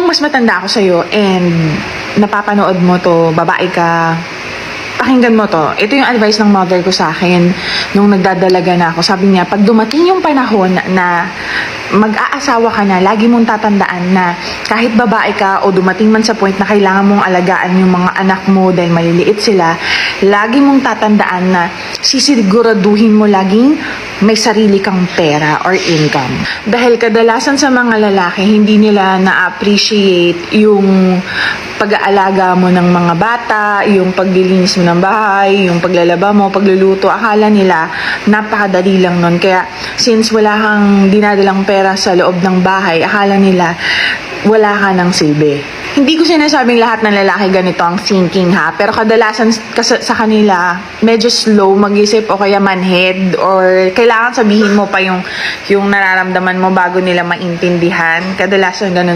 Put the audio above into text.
mas matanda ako sa'yo and napapanood mo to, babae ka, pakinggan mo to. Ito yung advice ng mother ko sa akin nung nagdadalaga na ako. Sabi niya, pag dumating yung panahon na mag-aasawa ka na, lagi mong tatandaan na kahit babae ka o dumating man sa point na kailangan mong alagaan yung mga anak mo dahil maliliit sila, lagi mong tatandaan na sisiguraduhin mo laging may sarili kang pera or income. Dahil kadalasan sa mga lalaki, hindi nila na-appreciate yung pag-aalaga mo ng mga bata, yung paglilinis mo ng bahay, yung paglalaba mo, pagluluto. Akala nila napakadali lang nun. Kaya since wala kang dinadalang pera sa loob ng bahay, akala nila wala ka ng silbi. Hindi ko sinasabing lahat ng lalaki ganito ang thinking ha, pero kadalasan sa kanila medyo slow mag-isip o kaya manhead or kailangan sabihin mo pa yung nararamdaman mo bago nila maintindihan. Kadalasan ganun